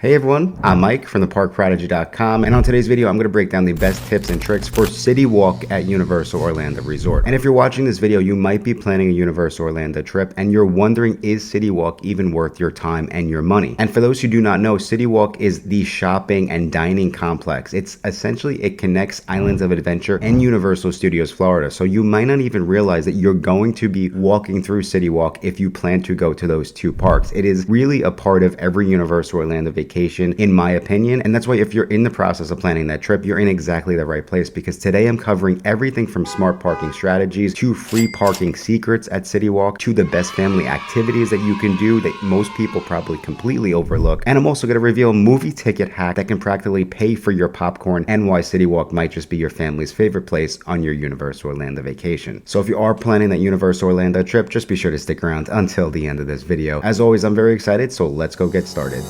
Hey everyone, I'm Mike from theparkprodigy.com, and on today's video I'm going to break down the best tips and tricks for City Walk at Universal Orlando Resort. And if you're watching this video, you might be planning a Universal Orlando trip and you're wondering, is City Walk even worth your time and your money? And for those who do not know, City Walk is the shopping and dining complex. It connects Islands of Adventure and Universal Studios Florida. So you might not even realize that you're going to be walking through City Walk if you plan to go to those two parks. It is really a part of every Universal Orlando vacation, in my opinion, and that's why if you're in the process of planning that trip, you're in exactly the right place, because today I'm covering everything from smart parking strategies to free parking secrets at City Walk to the best family activities that you can do that most people probably completely overlook. And I'm also going to reveal a movie ticket hack that can practically pay for your popcorn and why City Walk might just be your family's favorite place on your Universal Orlando vacation. So if you are planning that Universal Orlando trip, just be sure to stick around until the end of this video. As always, I'm very excited, so let's go get started.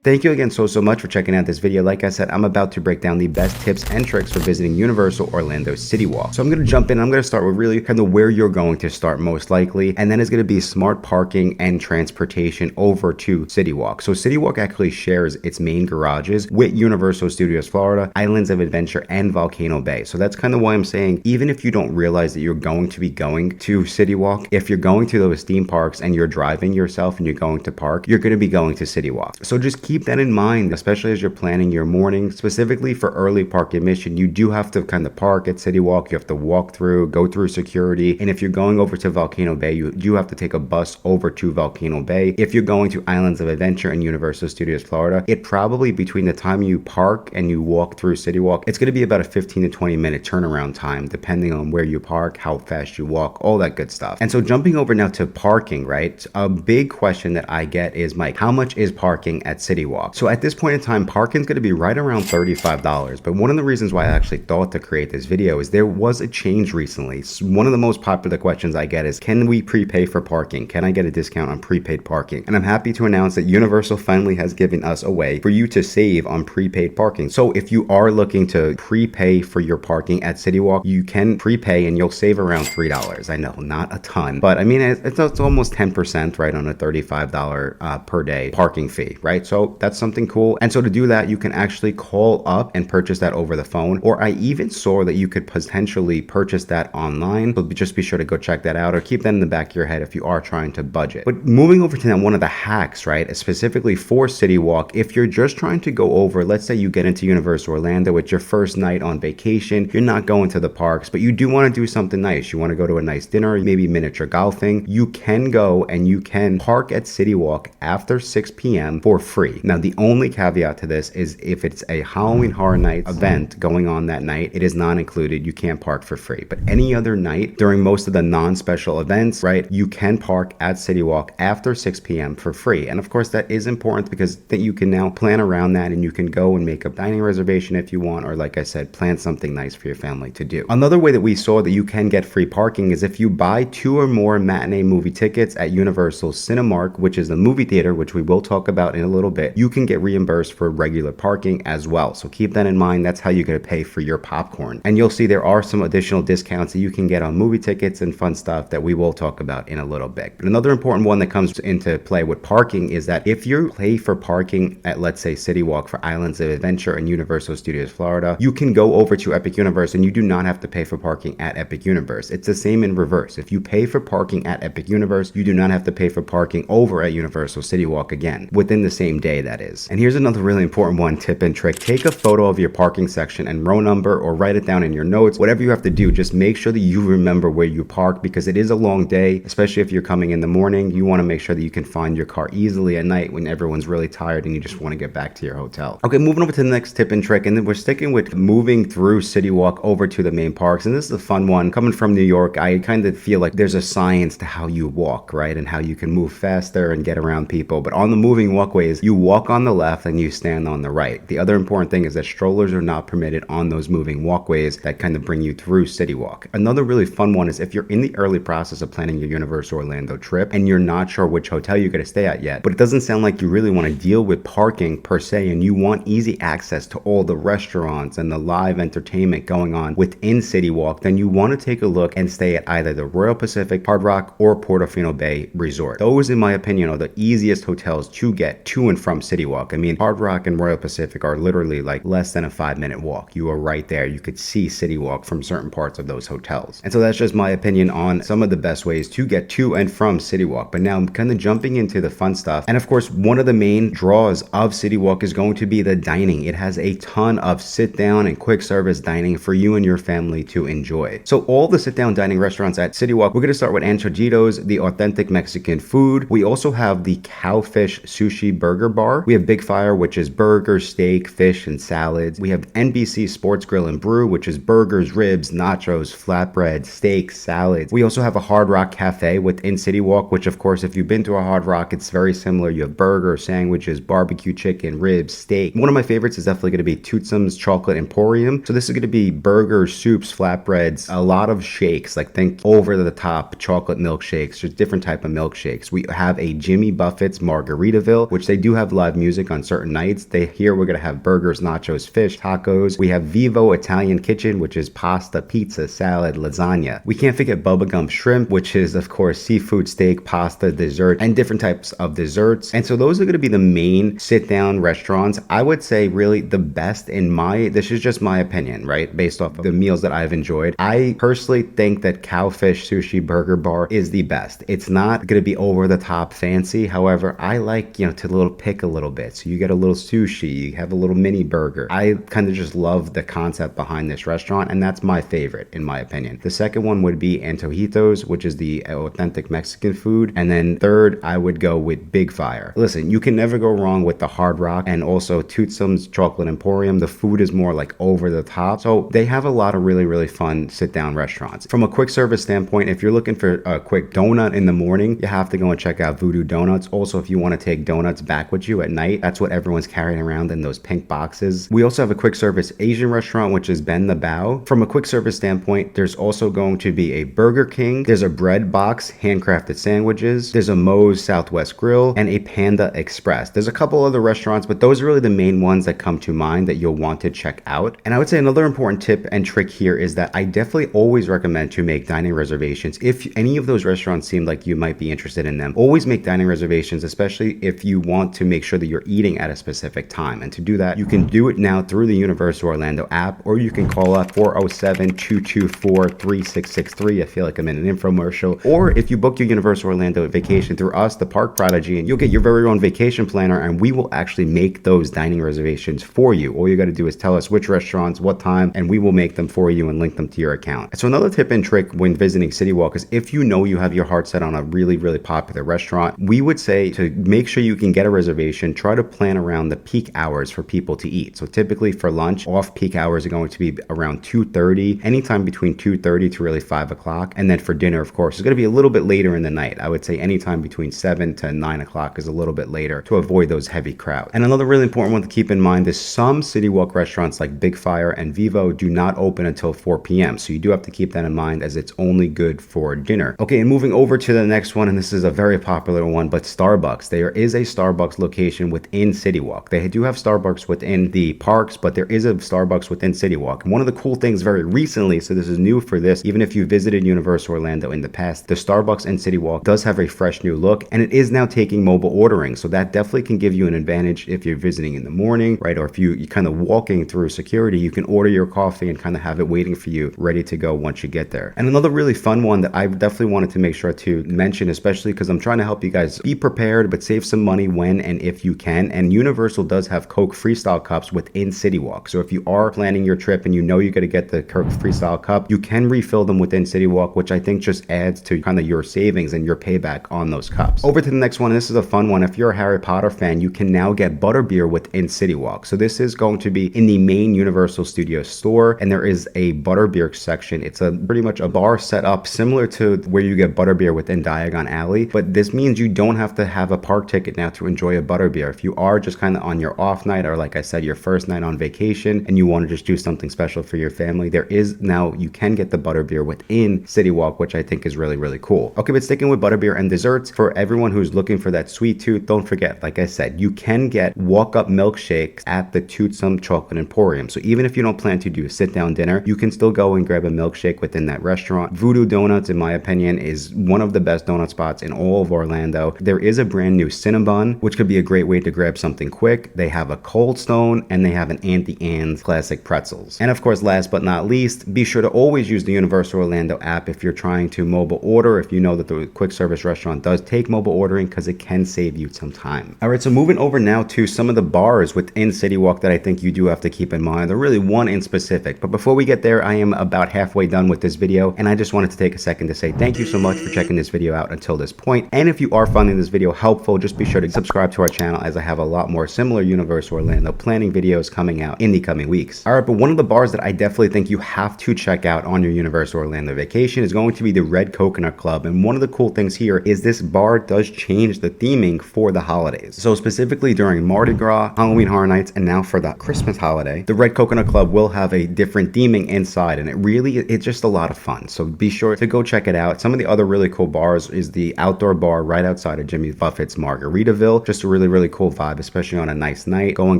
Thank you again so much for checking out this video. Like I said, I'm about to break down the best tips and tricks for visiting Universal Orlando City Walk. So I'm going to jump in. I'm going to start with really kind of where you're going to start most likely, and then it's going to be smart parking and transportation over to City Walk. So City Walk actually shares its main garages with Universal Studios Florida, Islands of Adventure, and Volcano Bay. So that's kind of why I'm saying, even if you don't realize that you're going to be going to City Walk, if you're going to those theme parks and you're driving yourself and you're going to park, you're going to be going to City Walk. So just keep that in mind, especially as you're planning your morning. Specifically for early park admission, you do have to kind of park at City Walk. You have to walk through, go through security, and if you're going over to Volcano Bay, you do have to take a bus over to Volcano Bay. If you're going to Islands of Adventure and Universal Studios Florida, it probably, between the time you park and you walk through City Walk, it's going to be about a 15 to 20 minute turnaround time, depending on where you park, how fast you walk, all that good stuff. And so jumping over now to parking, right? A big question that I get is, Mike, how much is parking at City Walk? So at this point in time, parking is going to be right around $35. But one of the reasons why I actually thought to create this video is there was a change recently. One of the most popular questions I get is, can we prepay for parking? Can I get a discount on prepaid parking? And I'm happy to announce that Universal finally has given us a way for you to save on prepaid parking. So if you are looking to prepay for your parking at City Walk, you can prepay and you'll save around $3. I know, not a ton, but I mean, it's almost 10%, right, on a $35 per day parking fee, right? So that's something cool. And so to do that, you can actually call up and purchase that over the phone, or I even saw that you could potentially purchase that online. So just be sure to go check that out, or keep that in the back of your head if you are trying to budget. But moving over to now, one of the hacks, right, specifically for City Walk, if you're just trying to go over, let's say you get into Universal Orlando, it's your first night on vacation, you're not going to the parks, but you do want to do something nice. You want to go to a nice dinner, maybe miniature golfing. You can go and you can park at City Walk after 6 p.m. for free. Now, the only caveat to this is if it's a Halloween Horror Nights event going on that night, it is not included. You can't park for free. But any other night during most of the non-special events, right, you can park at City Walk after 6 p.m. for free. And of course, that is important because that you can now plan around that, and you can go and make a dining reservation if you want, or like I said, plan something nice for your family to do. Another way that we saw that you can get free parking is if you buy 2 or more matinee movie tickets at Universal Cinemark, which is the movie theater, which we will talk about in a little bit. You can get reimbursed for regular parking as well. So keep that in mind. That's how you're going to pay for your popcorn. And you'll see there are some additional discounts that you can get on movie tickets and fun stuff that we will talk about in a little bit. But another important one that comes into play with parking is that if you pay for parking at, let's say, City Walk for Islands of Adventure and Universal Studios Florida, you can go over to Epic Universe and you do not have to pay for parking at Epic Universe. It's the same in reverse. If you pay for parking at Epic Universe, you do not have to pay for parking over at Universal City Walk again, within the same day, that is. And here's another really important one, tip and trick. Take a photo of your parking section and row number, or write it down in your notes. Whatever you have to do, just make sure that you remember where you park, because it is a long day, especially if you're coming in the morning. You want to make sure that you can find your car easily at night when everyone's really tired and you just want to get back to your hotel. Okay, moving over to the next tip and trick, and then we're sticking with moving through City Walk over to the main parks. And this is a fun one. Coming from New York, I kind of feel like there's a science to how you walk, right, and how you can move faster and get around people. But on the moving walkways, you walk on the left and you stand on the right. The other important thing is that strollers are not permitted on those moving walkways that kind of bring you through Citywalk. Another really fun one is if you're in the early process of planning your Universal Orlando trip and you're not sure which hotel you're going to stay at yet, but it doesn't sound like you really want to deal with parking per se, and you want easy access to all the restaurants and the live entertainment going on within Citywalk, then you want to take a look and stay at either the Royal Pacific, Hard Rock, or Portofino Bay Resort. Those, in my opinion, are the easiest hotels to get to and from Citywalk. I mean, Hard Rock and Royal Pacific are literally like less than a 5-minute walk. You are right there. You could see Citywalk from certain parts of those hotels. And so that's just my opinion on some of the best ways to get to and from Citywalk. But now I'm kind of jumping into the fun stuff. And of course, one of the main draws of Citywalk is going to be the dining. It has a ton of sit down and quick service dining for you and your family to enjoy. So all the sit down dining restaurants at Citywalk, we're going to start with Anchojitos, the authentic Mexican food. We also have the Cowfish Sushi Burger Bar. We have Big Fire, which is burgers, steak, fish, and salads. We have NBC Sports Grill and Brew, which is burgers, ribs, nachos, flatbread, steak, salads. We also have a Hard Rock Cafe within Citywalk, which of course, if you've been to a Hard Rock, it's very similar. You have burgers, sandwiches, barbecue chicken, ribs, steak. One of my favorites is definitely going to be Tootsum's Chocolate Emporium. So this is going to be burgers, soups, flatbreads, a lot of shakes, like think over the top chocolate milkshakes, just different type of milkshakes. We have a Jimmy Buffett's Margaritaville, which they do have live music on certain nights. Here we're going to have burgers, nachos, fish, tacos. We have Vivo Italian Kitchen, which is pasta, pizza, salad, lasagna. We can't forget Bubblegum Shrimp, which is of course seafood, steak, pasta, dessert, and different types of desserts. And so those are going to be the main sit down restaurants. I would say really the best this is just my opinion, right? Based off of the meals that I've enjoyed. I personally think that Cowfish Sushi Burger Bar is the best. It's not going to be over the top fancy. However, I like, to little pick a little bit. So you get a little sushi, you have a little mini burger. I kind of just love the concept behind this restaurant, and that's my favorite in my opinion. The second one would be Antojitos, which is the authentic Mexican food. And then third, I would go with Big Fire. Listen, you can never go wrong with the Hard Rock and also Tootsum's Chocolate Emporium. The food is more like over the top. So they have a lot of really, really fun sit down restaurants. From a quick service standpoint, if you're looking for a quick donut in the morning, you have to go and check out Voodoo Donuts. Also, if you want to take donuts back with you at night, that's what everyone's carrying around in those pink boxes. We also have a quick service Asian restaurant, which is Ben the Bao. From a quick service standpoint, there's also going to be a Burger King. There's a Bread Box, handcrafted sandwiches. There's a Moe's Southwest Grill and a Panda Express. There's a couple other restaurants, but those are really the main ones that come to mind that you'll want to check out. And I would say another important tip and trick here is that I definitely always recommend to make dining reservations. If any of those restaurants seem like you might be interested in them, always make dining reservations, especially if you want to make sure that you're eating at a specific time. And to do that, you can do it now through the Universal Orlando app, or you can call up 407-224-3663. I feel like I'm in an infomercial. Or if you book your Universal Orlando vacation through us, the Park Prodigy, and you'll get your very own vacation planner, and we will actually make those dining reservations for you. All you got to do is tell us which restaurants, what time, and we will make them for you and link them to your account. So another tip and trick when visiting Citywalk is if you know you have your heart set on a really, really popular restaurant, we would say to make sure you can get a reservation, try to plan around the peak hours for people to eat. So typically for lunch, off-peak hours are going to be around 2:30, anytime between 2:30 to really 5 o'clock. And then for dinner, of course, it's going to be a little bit later in the night. I would say anytime between 7 to 9 o'clock is a little bit later to avoid those heavy crowds. And another really important one to keep in mind is some Citywalk restaurants like Big Fire and Vivo do not open until 4 p.m. So you do have to keep that in mind as it's only good for dinner. Okay, and moving over to the next one, and this is a very popular one, but Starbucks. There is a Starbucks location within Citywalk. They do have Starbucks within the parks, but there is a Starbucks within Citywalk. And one of the cool things very recently, so this is new for this, even if you visited Universal Orlando in the past, the Starbucks in Citywalk does have a fresh new look, and it is now taking mobile ordering. So that definitely can give you an advantage if you're visiting in the morning, right? Or if you're kind of walking through security, you can order your coffee and kind of have it waiting for you, ready to go once you get there. And another really fun one that I definitely wanted to make sure to mention, especially because I'm trying to help you guys be prepared, but save some money when and if you can. And Universal does have Coke Freestyle cups within Citywalk. So if you are planning your trip and you know you're going to get the Coke Freestyle cup, you can refill them within Citywalk, which I think just adds to kind of your savings and your payback on those cups. Over to the next one. This is a fun one. If you're a Harry Potter fan, you can now get butterbeer within Citywalk. So this is going to be in the main Universal Studios store, and there is a butterbeer section. It's pretty much a bar set up similar to where you get butterbeer within Diagon Alley, but this means you don't have to have a park ticket now to enjoy a butterbeer butterbeer. If you are just kind of on your off night, or like I said, your first night on vacation, and you want to just do something special for your family, there is now, you can get the butterbeer within Citywalk, which I think is really, really cool. Okay, but sticking with butterbeer and desserts, for everyone who's looking for that sweet tooth, don't forget, like I said, you can get walk-up milkshakes at the Toothsome Chocolate Emporium. So even if you don't plan to do a sit-down dinner, you can still go and grab a milkshake within that restaurant. Voodoo Donuts, in my opinion, is one of the best donut spots in all of Orlando. There is a brand new Cinnabon, which could be a great way to grab something quick. They have a Cold Stone, and they have an Auntie Anne's classic pretzels. And of course, last but not least, be sure to always use the Universal Orlando app if you're trying to mobile order, if you know that the quick service restaurant does take mobile ordering, because it can save you some time. All right, so moving over now to some of the bars within Citywalk that I think you do have to keep in mind. There are really one in specific, but before we get there, I am about halfway done with this video, and I just wanted to take a second to say thank you so much for checking this video out until this point. And if you are finding this video helpful, just be sure to subscribe to our channel, as I have a lot more similar Universal Orlando planning videos coming out in the coming weeks. All right, but one of the bars that I definitely think you have to check out on your Universal Orlando vacation is going to be the Red Coconut Club. And one of the cool things here is this bar does change the theming for the holidays. So specifically during Mardi Gras, Halloween Horror Nights, and now for the Christmas holiday, the Red Coconut Club will have a different theming inside, and it's just a lot of fun. So be sure to go check it out. Some of the other really cool bars is the outdoor bar right outside of Jimmy Buffett's Margaritaville. Just a really, really cool vibe, especially on a nice night. Go and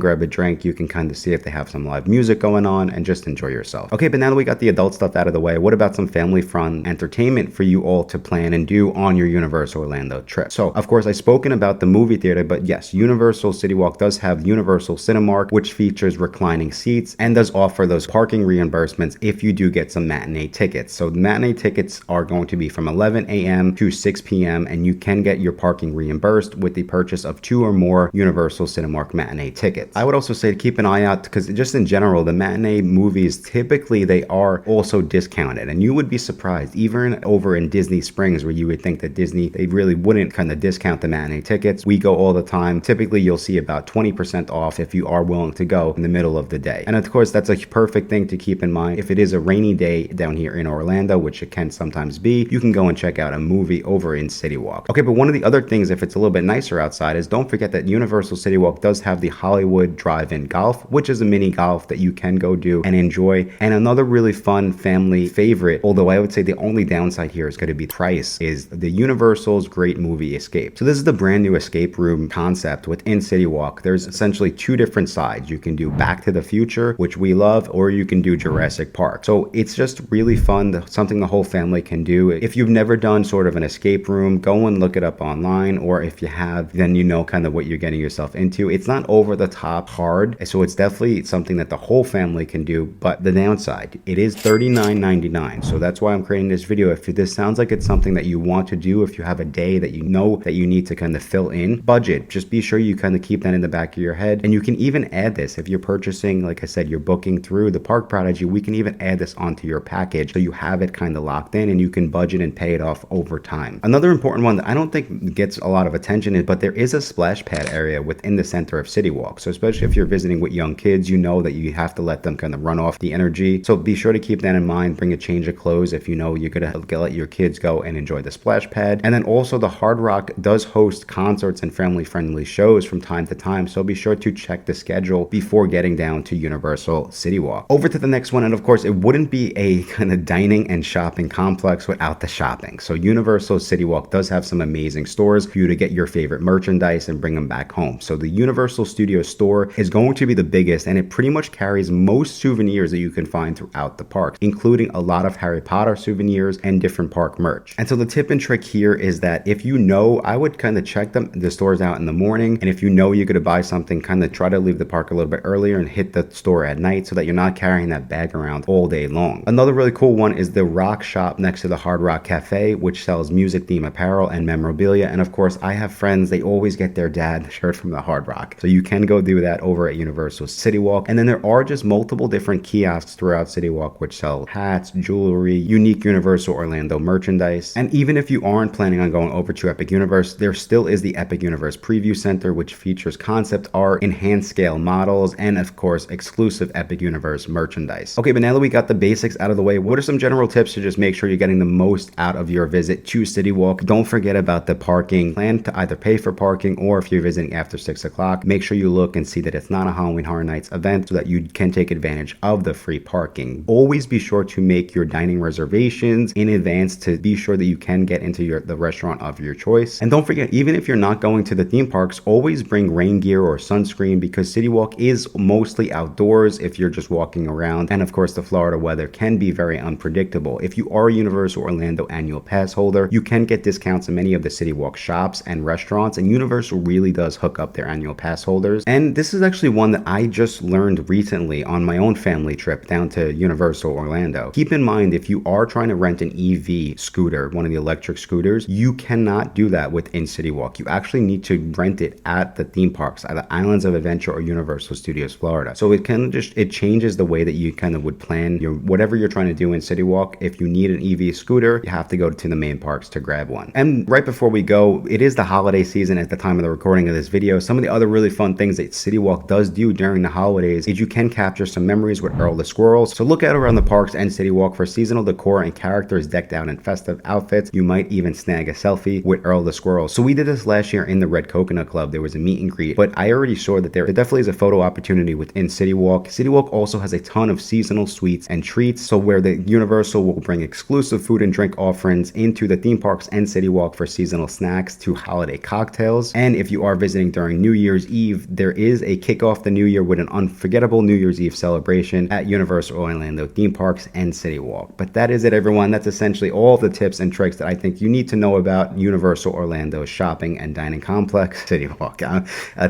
grab a drink. You can kind of see if they have some live music going on, and just enjoy yourself. Okay, but now that we got the adult stuff out of the way, what about some family fun entertainment for you all to plan and do on your Universal Orlando trip? So of course, I've spoken about the movie theater, but yes, Universal Citywalk does have Universal Cinemark, which features reclining seats and does offer those parking reimbursements if you do get some matinee tickets. So the matinee tickets are going to be from 11 a.m. to 6 p.m. and you can get your parking reimbursed with the purchase of 2 or more Universal Cinemark matinee tickets. I would also say to keep an eye out, because just in general, the matinee movies, typically they are also discounted, and you would be surprised, even over in Disney Springs, where you would think that Disney, they really wouldn't kind of discount the matinee tickets. We go all the time. Typically, you'll see about 20% off if you are willing to go in the middle of the day. And of course, that's a perfect thing to keep in mind. If it is a rainy day down here in Orlando, which it can sometimes be, you can go and check out a movie over in Citywalk. Okay, but one of the other things, if it's a little bit nicer outside, is don't forget that Universal Citywalk does have the Hollywood Drive-In Golf, which is a mini golf that you can go do and enjoy. And another really fun family favorite, although I would say the only downside here is going to be price, is the Universal's Great Movie Escape. So this is the brand new escape room concept within Citywalk. There's essentially 2 different sides. You can do Back to the Future, which we love, or you can do Jurassic Park. So it's just really fun, something the whole family can do. If you've never done sort of an escape room, go and look it up online, or if you have, then you know kind of what you're getting yourself into. It's not over the top hard, so it's definitely something that the whole family can do. But the downside, it is $39.99. So that's why I'm creating this video. If this sounds like it's something that you want to do, if you have a day that you know that you need to kind of fill in budget, just be sure you kind of keep that in the back of your head. And you can even add this if you're purchasing, like I said, you're booking through the Park Prodigy, we can even add this onto your package so you have it kind of locked in and you can budget and pay it off over time. Another important one that I don't think gets a lot of attention is, but there is a splash pad area within the center of Citywalk. So especially if you're visiting with young kids, you know that you have to let them kind of run off the energy. So be sure to keep that in mind. Bring a change of clothes if you know you're gonna let your kids go and enjoy the splash pad. And then also the Hard Rock does host concerts and family friendly shows from time to time. So be sure to check the schedule before getting down to Universal Citywalk. Over to the next one, and of course it wouldn't be a kind of dining and shopping complex without the shopping. So Universal Citywalk does have some amazing stores for you to get your favorite merchandise and bring them back home. So the Universal Studios store is going to be the biggest, and it pretty much carries most souvenirs that you can find throughout the park, including a lot of Harry Potter souvenirs and different park merch. And so the tip and trick here is that if you know, I would kind of check the stores out in the morning, and if you know you're going to buy something, kind of try to leave the park a little bit earlier and hit the store at night so that you're not carrying that bag around all day long. Another really cool one is the Rock Shop next to the Hard Rock Cafe, which sells music theme apparel and memorabilia. And of course, I have friends, they always get their dad shirt from the Hard Rock. So you can go do that over at Universal Citywalk. And then there are just multiple different kiosks throughout Citywalk which sell hats, jewelry, unique Universal Orlando merchandise. And even if you aren't planning on going over to Epic Universe, there still is the Epic Universe Preview Center, which features concept art, enhanced scale models, and of course, exclusive Epic Universe merchandise. Okay, but now that we got the basics out of the way, what are some general tips to just make sure you're getting the most out of your visit to Citywalk? Don't forget about the parking. Plan to either pay for parking, or if if you're visiting after 6 o'clock, make sure you look and see that it's not a Halloween Horror Nights event so that you can take advantage of the free parking. Always be sure to make your dining reservations in advance to be sure that you can get into the restaurant of your choice. And don't forget, even if you're not going to the theme parks, always bring rain gear or sunscreen because Citywalk is mostly outdoors if you're just walking around. And of course, the Florida weather can be very unpredictable. If you are a Universal Orlando annual pass holder, you can get discounts in many of the Citywalk shops and restaurants, and Universal really does hook up their annual pass holders. And this is actually one that I just learned recently on my own family trip down to Universal Orlando. Keep in mind, if you are trying to rent an EV scooter, one of the electric scooters, you cannot do that within Citywalk. You actually need to rent it at the theme parks, either Islands of Adventure or Universal Studios Florida. So it changes the way that you kind of would plan your whatever you're trying to do in Citywalk. If you need an EV scooter, you have to go to the main parks to grab one. And right before we go, it is the holiday season at the time of the recording of this video. Some of the other really fun things that Citywalk does do during the holidays is you can capture some memories with Earl the Squirrel. So look out around the parks and Citywalk for seasonal decor and characters decked out in festive outfits. You might even snag a selfie with Earl the Squirrel. So we did this last year in the Red Coconut Club. There was a meet and greet, but I already saw that there definitely is a photo opportunity within Citywalk. Citywalk also has a ton of seasonal sweets and treats, so where the Universal will bring exclusive food and drink offerings into the theme parks and Citywalk for seasonal snacks to holiday cocktails. And if you are visiting during New Year's Eve, there is a kickoff the new year with an unforgettable New Year's Eve celebration at Universal Orlando theme parks and Citywalk. But that is it, everyone. That's essentially all of the tips and tricks that I think you need to know about Universal Orlando shopping and dining complex, Citywalk.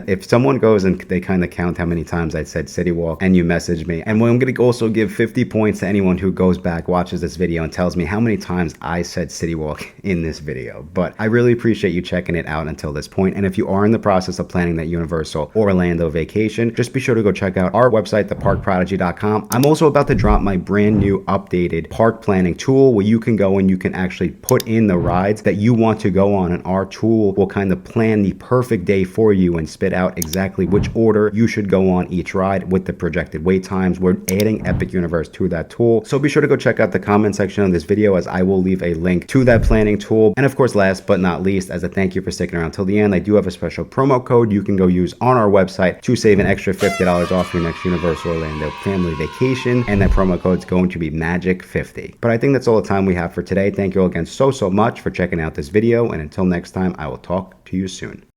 If someone goes and they kind of count how many times I said Citywalk and you message me, and I'm going to also give 50 points to anyone who goes back, watches this video, and tells me how many times I said Citywalk in this video. But I really appreciate you checking it out until this point. And if you are in the process of planning that Universal Orlando vacation, just be sure to go check out our website, theparkprodigy.com. I'm also about to drop my brand new updated park planning tool where you can go and you can actually put in the rides that you want to go on, and our tool will kind of plan the perfect day for you and spit out exactly which order you should go on each ride with the projected wait times. We're adding Epic Universe to that tool, so be sure to go check out the comment section of this video as I will leave a link to that planning tool. And of course, last but not least, as a thank you for sticking around till the end, I do have a special promo code you can go use on our website to save an extra $50 off your next Universal Orlando family vacation, and that promo code is going to be MAGIC50. But I think that's all the time we have for today. Thank you all again so much for checking out this video, and until next time, I will talk to you soon.